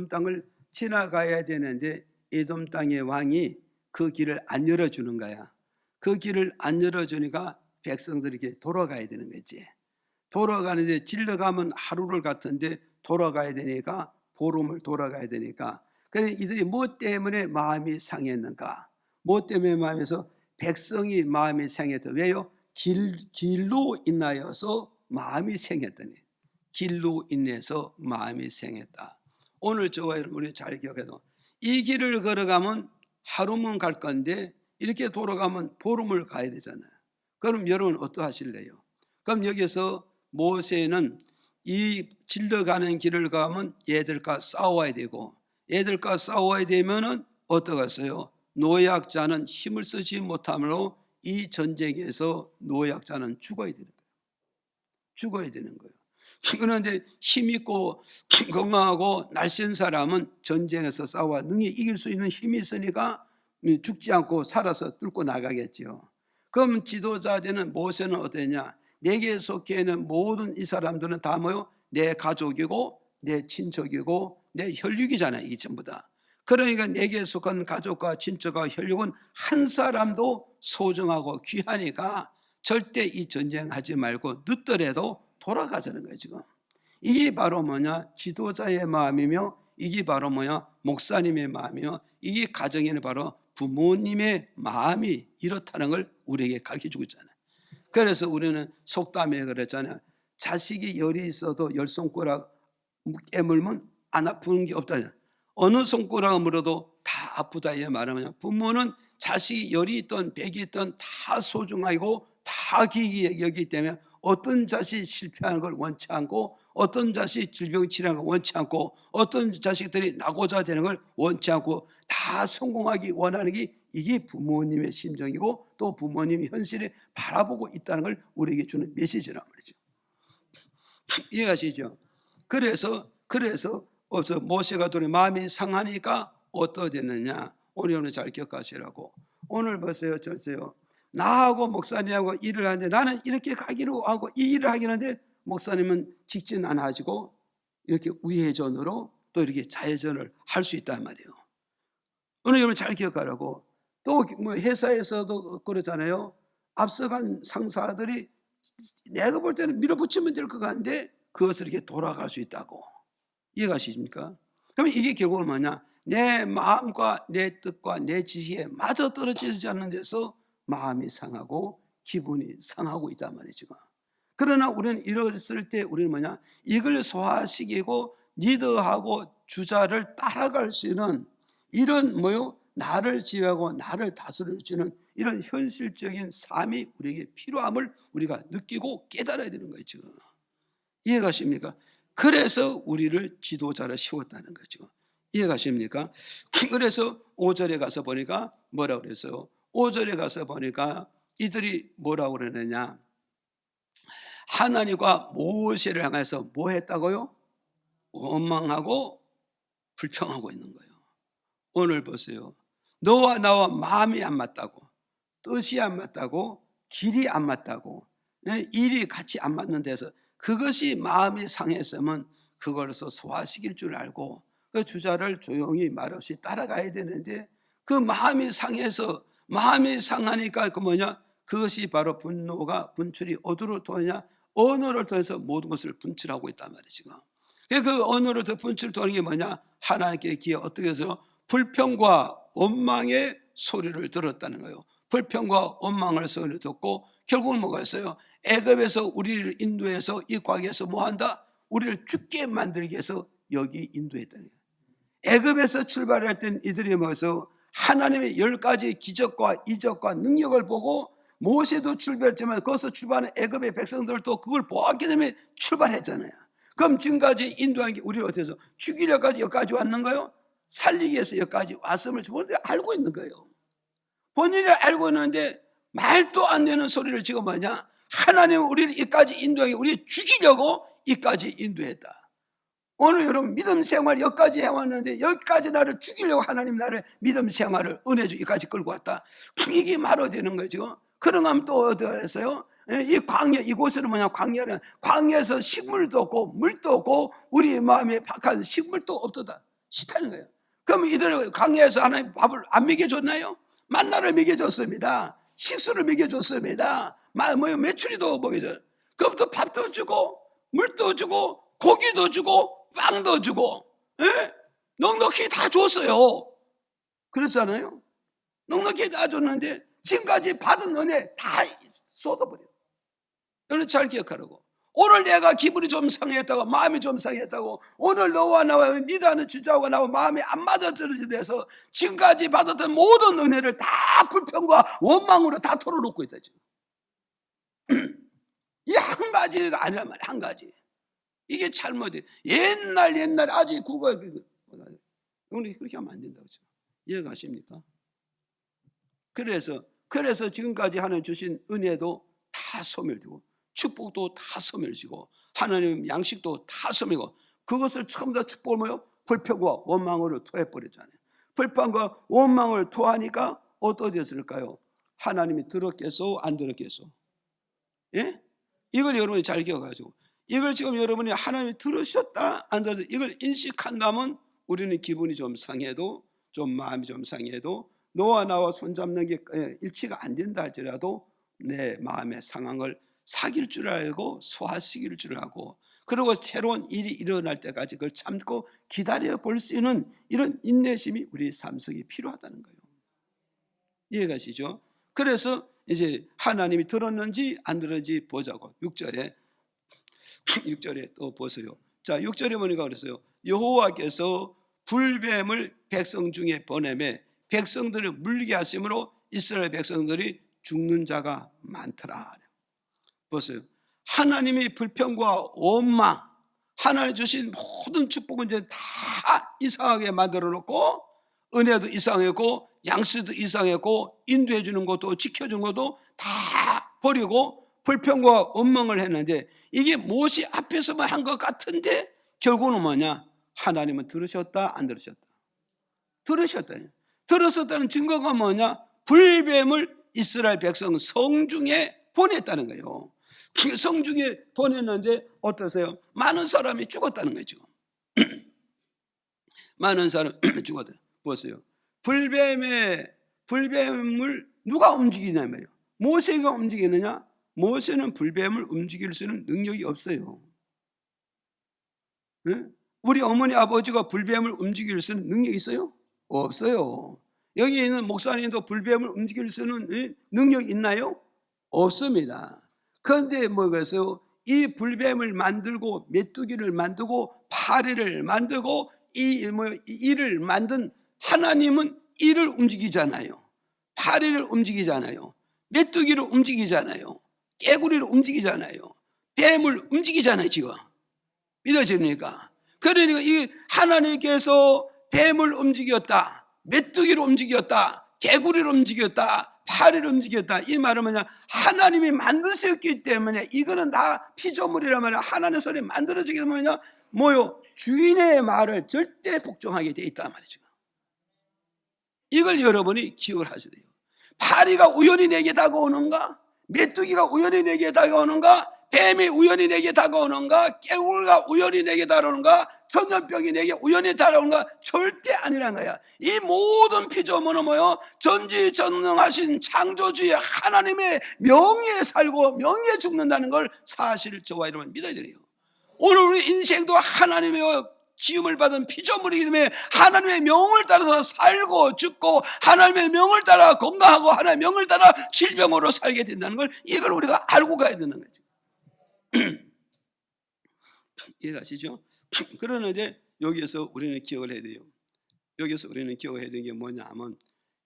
땅을 지나가야 되는데 에돔 땅의 왕이 그 길을 안 열어주는 거야. 그 길을 안 열어주니까 백성들에게 돌아가야 되는 거지. 돌아가는데 질러가면 하루를 갔던데 돌아가야 되니까 보름을 돌아가야 되니까. 그래 이들이 뭐 때문에 마음이 상했는가? 뭐 때문에 마음에서 백성이 마음이 상했다. 왜요? 길로 인하여서 마음이 상했더니. 길로 인해서 마음이 상했다. 오늘 저와 여러분이 잘 기억해도 이 길을 걸어가면 하루면 갈 건데 이렇게 돌아가면 보름을 가야 되잖아요. 그럼 여러분 어떠하실래요? 그럼 여기서 모세는 이 질러가는 길을 가면 얘들과 싸워야 되고 얘들과 싸워야 되면은 어떠겠어요? 노약자는 힘을 쓰지 못하므로 이 전쟁에서 노약자는 죽어야 되는 거예요. 죽어야 되는 거예요. 그런데 힘있고 건강하고 날쌘 사람은 전쟁에서 싸워 능히 이길 수 있는 힘이 있으니까 죽지 않고 살아서 뚫고 나가겠죠. 그럼 지도자되는 모세는 어떠냐? 내게 속해 있는 모든 이 사람들은 다 뭐요? 내 가족이고 내 친척이고 내 혈육이잖아요. 이게 전부 다. 그러니까 내게 속한 가족과 친척과 혈육은 한 사람도 소중하고 귀하니까 절대 이 전쟁하지 말고 늦더라도 돌아가자는 거예요. 지금 이게 바로 뭐냐? 지도자의 마음이며 이게 바로 뭐야? 목사님의 마음이며 이게 가정에는 바로 부모님의 마음이 이렇다는 걸 우리에게 가르쳐주고 있잖아요. 그래서 우리는 속담에 그랬잖아요. 자식이 열이 있어도 열 손가락 깨물면 안 아픈 게 없다냐. 어느 손가락을 물어도 다 아프다 이 말하면 부모는 자식이 열이 있던 백이 있던 다 소중하고 다 귀히 여기기 때문에 어떤 자식이 실패하는 걸 원치 않고 어떤 자식이 질병 치료하는 걸 원치 않고 어떤 자식들이 나고자 되는 걸 원치 않고 다 성공하기 원하는 게 이게 부모님의 심정이고 또 부모님이 현실에 바라보고 있다는 걸 우리에게 주는 메시지란 말이죠. 이해가시죠? 그래서 모세가 돈에 마음이 상하니까 어떻게 됐느냐? 오늘 잘 기억하시라고. 오늘 보세요. 나하고 목사님하고 일을 하는데 나는 이렇게 가기로 하고 이 일을 하긴 하는데 목사님은 직진 안 하시고 이렇게 우회전으로 또 이렇게 좌회전을 할 수 있단 말이에요. 오늘 여러분 잘 기억하라고. 또 뭐 회사에서도 그러잖아요. 앞서간 상사들이 내가 볼 때는 밀어붙이면 될 것 같은데 그것을 이렇게 돌아갈 수 있다고. 이해가시십니까? 그러면 이게 결국은 뭐냐? 내 마음과 내 뜻과 내 지식에 마저 떨어지지 않는 데서 마음이 상하고 기분이 상하고 있단 말이죠. 그러나 우리는 이랬을 때 우리는 뭐냐? 이걸 소화시키고 리더하고 주자를 따라갈 수 있는 이런 뭐요? 나를 지휘하고 나를 다스릴 수 있는 이런 현실적인 삶이 우리에게 필요함을 우리가 느끼고 깨달아야 되는 거예요. 지금 이해가십니까? 그래서 우리를 지도자로 세웠다는 거죠. 이해가십니까? 그래서 5절에 가서 보니까 뭐라고 그랬어요? 5절에 가서 보니까 이들이 뭐라고 그러느냐? 하나님과 모세를 향해서 뭐 했다고요? 원망하고 불평하고 있는 거예요. 오늘 보세요. 너와 나와 마음이 안 맞다고, 뜻이 안 맞다고, 길이 안 맞다고, 일이 같이 안 맞는 데서 그것이 마음이 상했으면 그걸로서 소화시킬 줄 알고 그 주자를 조용히 말없이 따라가야 되는데 그 마음이 상해서 마음이 상하니까 그 뭐냐? 그것이 바로 분출이 어디로 통하냐? 언어를 통해서 모든 것을 분출하고 있단 말이지. 그 언어를 통해 분출 통하는 게 뭐냐? 하나님께 귀에 어떻게 해서 불평과 원망의 소리를 들었다는 거예요. 불평과 원망의 소리를 듣고 결국은 뭐가 있어요? 애굽에서 우리를 인도해서 이 광야에서 뭐 한다? 우리를 죽게 만들기 위해서 여기 인도했다는 거예요. 애굽에서 출발할 땐 이들이 뭐해서 하나님의 10가지 기적과 이적과 능력을 보고 모세도 출발했지만 거기서 출발한 애굽의 백성들도 그걸 보았기 때문에 출발했잖아요. 그럼 지금까지 인도한 게 우리를 어떻게 해서 죽이려까지 여기까지 왔는가요? 살리기 위해서 여기까지 왔음을 본인이 알고 있는 거예요. 본인이 알고 있는데 말도 안 되는 소리를 지금 뭐냐? 하나님은 우리를 이까지 인도하기, 우리 죽이려고 이까지 인도했다. 오늘 여러분 믿음 생활 여기까지 해왔는데 여기까지 나를 죽이려고 하나님 나를 믿음 생활을 은혜 주 여기까지 끌고 왔다. 이게 말로 되는 거죠. 그러면 또 어디에서요? 이 광야, 이곳은 뭐냐? 광야는 광야에서 식물도 없고 물도 없고 우리 마음에 박한 식물도 없도다. 싫다는 거예요. 그럼 이들 광야에서 하나님 밥을 안 먹여줬나요? 만나를 먹여줬습니다. 식수를 먹여줬습니다. 메추리도 먹여줘. 그것부터 밥도 주고 물도 주고 고기도 주고 빵도 주고, 예? 넉넉히 다 줬어요. 그렇잖아요. 넉넉히 다 줬는데 지금까지 받은 은혜 다 쏟아버려. 여러분 잘 기억하라고. 오늘 내가 기분이 좀 상했다고, 마음이 좀 상했다고, 오늘 너와 나와 니다는 주자와 나와 마음이 안 맞아떨어져 돼서 지금까지 받았던 모든 은혜를 다 불평과 원망으로 다 털어놓고 있다 지금. 이 한 가지가 아니란 말이야. 한 가지. 이게 잘못이에요. 옛날 아직 국어 오늘 그렇게 하면 안 된다고. 이해가십니까? 그래서 지금까지 하나님 주신 은혜도 다 소멸되고 축복도 다 소멸지고 하나님 양식도 다 소멸이고 그것을 처음 다 축복을 뭐요? 불평과 원망으로 토해버렸잖아요. 불평과 원망을 토하니까 어떠했을까요? 하나님이 들었겠소 안 들었겠소? 예? 이걸 여러분이 잘 기억하시고 이걸 지금 여러분이 하나님이 들으셨다 안 들으셨다 이걸 인식한다면 우리는 기분이 좀 상해도 좀 마음이 좀 상해도 너와 나와 손잡는 게 일치가 안 된다 할지라도 내 마음의 상황을 사귈 줄 알고 소화시킬 줄 알고 그리고 새로운 일이 일어날 때까지 그걸 참고 기다려 볼 수 있는 이런 인내심이 우리 삶 속에 필요하다는 거예요. 이해가시죠? 그래서 이제 하나님이 들었는지 안 들었는지 보자고 6절에 또 보세요. 자 6절에 보니까 그랬어요. 여호와께서 불뱀을 백성 중에 보내매 백성들을 물게 하심으로 이스라엘 백성들이 죽는 자가 많더라. 보세요. 하나님이 불평과 원망 하나님 주신 모든 축복은 이제 다 이상하게 만들어 놓고 은혜도 이상했고 양식도 이상했고 인도해 주는 것도 지켜주는 것도 다 버리고 불평과 원망을 했는데 이게 무엇이 앞에서만 한 것 같은데 결국은 뭐냐? 하나님은 들으셨다 안 들으셨다? 들으셨다. 들으셨다는 증거가 뭐냐? 불뱀을 이스라엘 백성 성중에 보냈다는 거예요. 그 성중에 보냈는데 어떠세요? 많은 사람이 죽었다는 거죠. 많은 사람이 죽었다. 보세요. 불뱀을 누가 움직이냐면요. 모세가 움직이느냐? 모세는 불뱀을 움직일 수 있는 능력이 없어요. 네? 우리 어머니 아버지가 불뱀을 움직일 수 있는 능력이 있어요? 없어요. 여기 있는 목사님도 불뱀을 움직일 수 있는 능력이 있나요? 없습니다. 그런데 뭐겠어요? 이 불뱀을 만들고 메뚜기를 만들고 파리를 만들고 이를 만든 하나님은 이를 움직이잖아요. 파리를 움직이잖아요. 메뚜기를 움직이잖아요. 깨구리를 움직이잖아요. 뱀을 움직이잖아요. 지금 믿어집니까? 그러니까 이 하나님께서 뱀을 움직였다, 메뚜기를 움직였다, 개구리를 움직였다, 파리를 움직였다. 이 말은 뭐냐? 하나님이 만드셨기 때문에 이거는 다 피조물이란 말이야. 하나님의 손에 만들어지기 때문에 뭐요? 주인의 말을 절대 복종하게 돼 있단 말이죠. 이걸 여러분이 기억을 하셔야 돼요. 파리가 우연히 내게 다가오는가? 메뚜기가 우연히 내게 다가오는가? 뱀이 우연히 내게 다가오는가? 깨구리가 우연히 내게 다가오는가? 전염병이 내게 우연히 다가오는가? 절대 아니란 거야. 이 모든 피조물은 뭐요? 전지전능하신 창조주의 하나님의 명예에 살고 명예에 죽는다는 걸 사실 저와 여러분 믿어야 돼요. 오늘 우리 인생도 하나님의 지음을 받은 피조물이기 때문에 하나님의 명을 따라서 살고 죽고 하나님의 명을 따라 건강하고 하나님의 명을 따라 질병으로 살게 된다는 걸 이걸 우리가 알고 가야 되는 거죠. 이해가시죠? 그러는데 여기에서 우리는 기억을 해야 돼요. 여기서 우리는 기억해야 되는 게 뭐냐면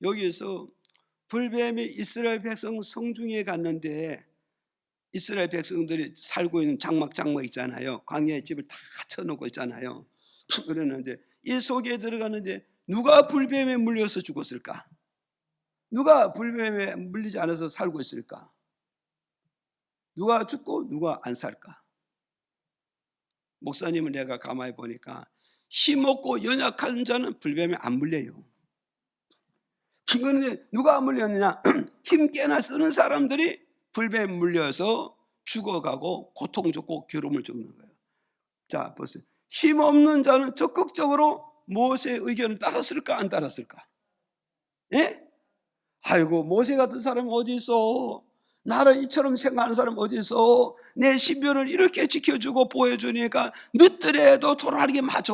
여기에서 불뱀이 이스라엘 백성 성중에 갔는데 이스라엘 백성들이 살고 있는 장막 있잖아요. 광야에 집을 다 쳐놓고 있잖아요. 그러는데 이 속에 들어가는데 누가 불뱀에 물려서 죽었을까? 누가 불뱀에 물리지 않아서 살고 있을까? 누가 죽고 누가 안 살까? 목사님은 내가 가만히 보니까 힘없고 연약한 자는 불뱀에 안 물려요. 그런데 누가 안 물렸느냐? 힘 깨나 쓰는 사람들이 불뱀에 물려서 죽어가고 고통 죽고 괴로움을 죽는 거예요. 자, 보세요. 힘없는 자는 적극적으로 모세의 의견을 따랐을까 안 따랐을까? 예? 아이고, 모세 같은 사람 어디 있어? 나를 이처럼 생각하는 사람 어디 있어? 내 신변을 이렇게 지켜주고 보여주니까 늦더라도 돌아가게 맞아.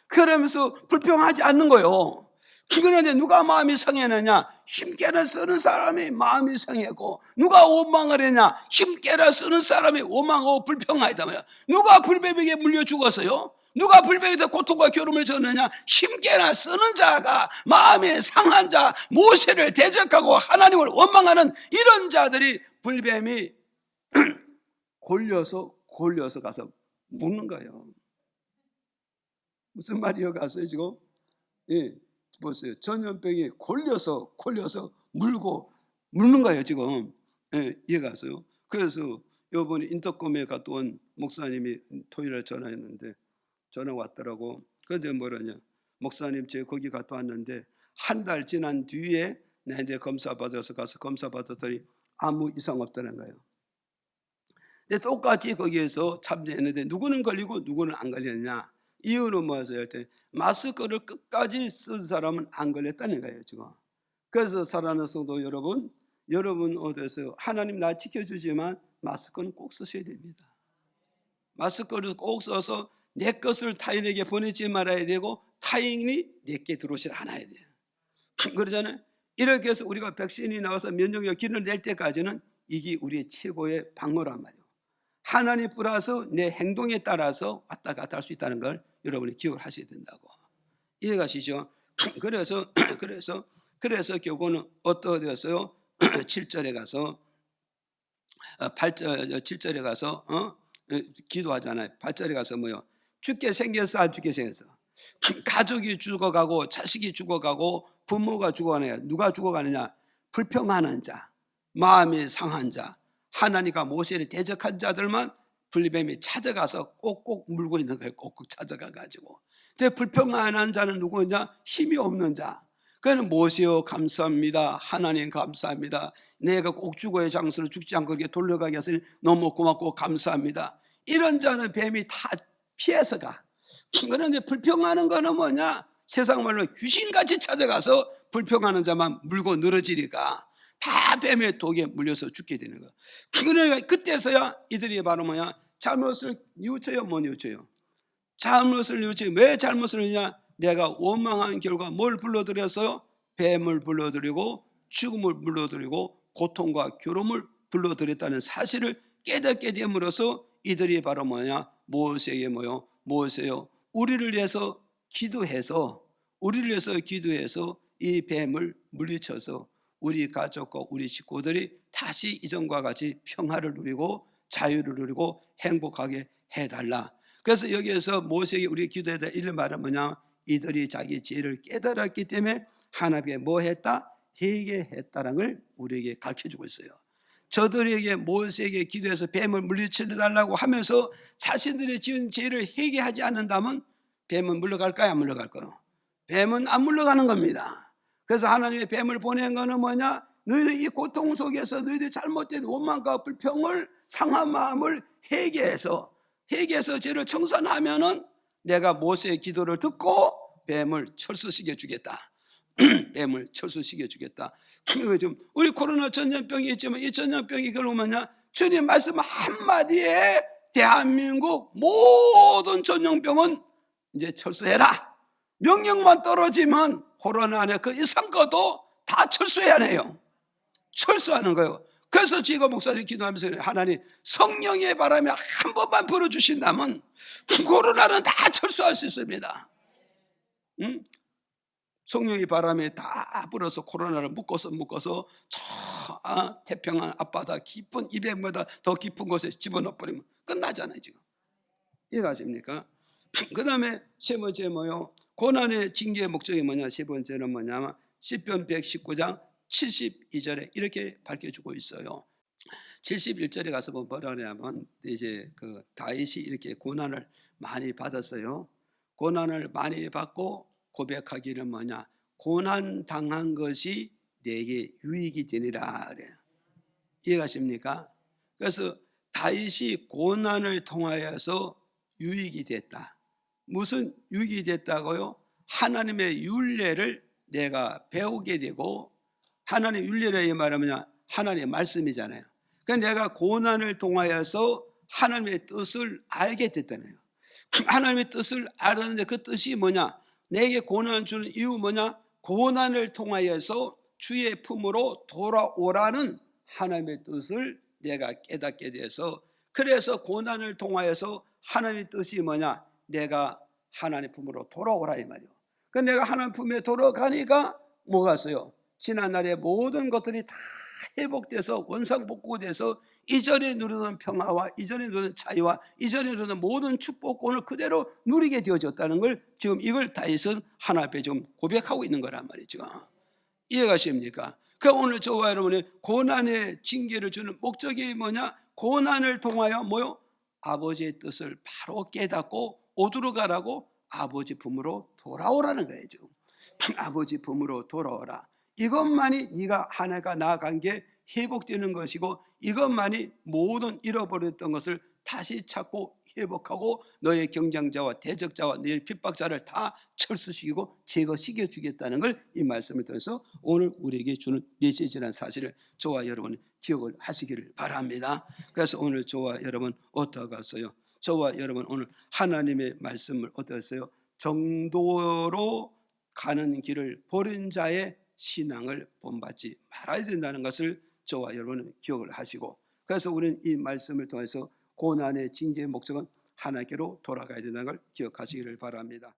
그러면서 불평하지 않는 거예요. 그런데 누가 마음이 상했느냐? 힘께나 쓰는 사람이 마음이 상했고, 누가 원망을 했냐? 힘께나 쓰는 사람이 원망하고 불평하다 말이야. 누가 불뱀에게 물려 죽었어요? 누가 불뱀에게 고통과 괴로움을 줬느냐? 힘께나 쓰는 자가, 마음이 상한 자, 모세를 대적하고 하나님을 원망하는 이런 자들이 불뱀이 골려서 가서 묻는 거예요. 무슨 말이요 가서요 지금? 예, 보세요. 전염병이 골려서 물는 거예요 지금. 예, 이해가세요? 그래서 요번에 인터콤에 갔다 온 목사님이 토요일에 전화했는데 전화 왔더라고. 그런데 뭐라냐? 목사님 제가 거기 갔다 왔는데 한 달 지난 뒤에 내가 검사 받아서 가서 검사 받았더니 아무 이상 없다는 거예요. 근데 똑같이 거기에서 참여했는데 누구는 걸리고 누구는 안 걸렸냐? 이유는 뭐였어요? 할 때 마스크를 끝까지 쓴 사람은 안 걸렸다는 거예요 지금. 그래서 사랑하는 성도 여러분 어디서 하나님 나 지켜주지만 마스크는 꼭 쓰셔야 됩니다. 마스크를 꼭 써서 내 것을 타인에게 보내지 말아야 되고 타인이 내게 들어오질 않아야 돼요. 그러잖아요. 이렇게 해서 우리가 백신이 나와서 면역력 기를 낼 때까지는 이게 우리의 최고의 방어란 말이에요. 하나님 플러스 내 행동에 따라서 왔다 갔다 할 수 있다는 걸 여러분이 기억을 하셔야 된다고. 이해가시죠? 그래서 결국은 어떠되었어요? 7절에 가서 7절에 가서 기도하잖아요. 8절에 가서 뭐요? 죽게 생겼어 안 죽게 생겼어? 가족이 죽어가고 자식이 죽어가고 부모가 죽어가네요. 누가 죽어가느냐? 불평하는 자, 마음이 상한 자, 하나님과 모세를 대적한 자들만 불뱀이 찾아가서 꼭꼭 물고 있는 거예요. 꼭꼭 찾아가가지고. 근데 불평하는 자는 누구냐? 힘이 없는 자. 그는 모세여 감사합니다. 하나님 감사합니다. 내가 꼭 죽어야 장수로 죽지 않고 이렇게 돌려가게 해서 너무 고맙고 감사합니다. 이런 자는 뱀이 다 피해서 가. 그런데 불평하는 거는 뭐냐? 세상 말로 귀신같이 찾아가서 불평하는 자만 물고 늘어지니까 다 뱀의 독에 물려서 죽게 되는 거야. 그러니까 그때서야 이들이 바로 뭐냐? 잘못을 뉘우쳐요, 못 뉘우쳐요? 잘못을 뉘우쳐요. 왜 잘못을 했냐? 내가 원망한 결과 뭘 불러들였어요? 뱀을 불러들이고 죽음을 불러들이고 고통과 괴로움을 불러들였다는 사실을 깨닫게 됨으로써 이들이 바로 뭐냐? 모세에게 뭐요? 모세요. 우리를 위해서 기도해서 이 뱀을 물리쳐서 우리 가족과 우리 식구들이 다시 이전과 같이 평화를 누리고 자유를 누리고 행복하게 해달라. 그래서 여기에서 모세에게 우리 기도해야 이를 말은 뭐냐? 이들이 자기 죄를 깨달았기 때문에 하나님께 뭐 했다? 회개했다는 걸 우리에게 가르쳐주고 있어요. 저들에게 모세에게 기도해서 뱀을 물리쳐달라고 하면서 자신들이 지은 죄를 회개하지 않는다면 뱀은 물러갈까요? 안 물러갈까요? 뱀은 안 물러가는 겁니다. 그래서 하나님의 뱀을 보낸 거는 뭐냐? 너희들 이 고통 속에서 너희들 잘못된 원망과 불평을 상한 마음을 회개해서 죄를 청산하면은 내가 모세의 기도를 듣고 뱀을 철수시켜 주겠다. 뱀을 철수시켜 주겠다. 우리 코로나 전염병이 있지만 이 전염병이 결국 뭐냐? 주님 말씀 한마디에 대한민국 모든 전염병은 이제 철수해라. 명령만 떨어지면 코로나 안에 그 이상 것도 다 철수해야 해요. 철수하는 거예요. 그래서 지금 목사님 기도하면서 하나님 성령의 바람이 한 번만 불어주신다면 코로나는 다 철수할 수 있습니다. 응? 성령의 바람에 다 불어서 코로나를 묶어서 저 태평한 앞바다 깊은 200m 더 깊은 곳에 집어넣어버리면 끝나잖아요 지금. 이해가십니까? 그 다음에 세 번째 뭐요? 고난의 징계의 목적이 뭐냐? 세 번째는 뭐냐면 시편 119장 72절에 이렇게 밝혀주고 있어요. 71절에 가서 보면 뭐라 그러냐면 이제 그 다윗이 이렇게 고난을 많이 받았어요. 고난을 많이 받고 고백하기를 뭐냐? 고난 당한 것이 내게 유익이 되니라 그래요. 이해가십니까? 그래서 다윗이 고난을 통하여서 유익이 됐다. 무슨 유익이 됐다고요? 하나님의 율례를 내가 배우게 되고, 하나님의 율례라 말하면 하나님의 말씀이잖아요. 그러니까 내가 고난을 통하여서 하나님의 뜻을 알게 됐다네요. 하나님의 뜻을 알았는데 그 뜻이 뭐냐? 내게 고난을 주는 이유 뭐냐? 고난을 통하여서 주의 품으로 돌아오라는 하나님의 뜻을 내가 깨닫게 돼서, 그래서 고난을 통하여서 하나님의 뜻이 뭐냐? 내가 하나님 품으로 돌아오라 이 말이요. 그 내가 하나님 품에 돌아가니까 뭐가 있어요? 지난날의 모든 것들이 다 회복돼서 원상복구돼서 이전에 누리던 평화와 이전에 누리던 자유와 이전에 누리던 모든 축복권을 그대로 누리게 되어졌다는 걸 지금 이걸 다윗은 하나님 앞에 좀 고백하고 있는 거란 말이죠. 이해가십니까? 그 오늘 저와 여러분이 고난의 징계를 주는 목적이 뭐냐? 고난을 통하여 뭐요? 아버지의 뜻을 바로 깨닫고 어디로 가라고? 아버지 품으로 돌아오라는 거예요. 지금. 아버지 품으로 돌아오라. 이것만이 네가 하나가 나아간 게 회복되는 것이고, 이것만이 모든 잃어버렸던 것을 다시 찾고 회복하고 너의 경쟁자와 대적자와 너의 핍박자를 다 철수시키고 제거시켜 주겠다는 걸 이 말씀을 통해서 오늘 우리에게 주는 메시지라는 사실을 저와 여러분 기억을 하시기를 바랍니다. 그래서 오늘 저와 여러분 어떠하겠어요? 저와 여러분 오늘 하나님의 말씀을 어떠했어요? 정도로 가는 길을 버린 자의 신앙을 본받지 말아야 된다는 것을 저와 여러분은 기억을 하시고, 그래서 우리는 이 말씀을 통해서 고난의 징계의 목적은 하나님께로 돌아가야 된다는 걸 기억하시기를 바랍니다.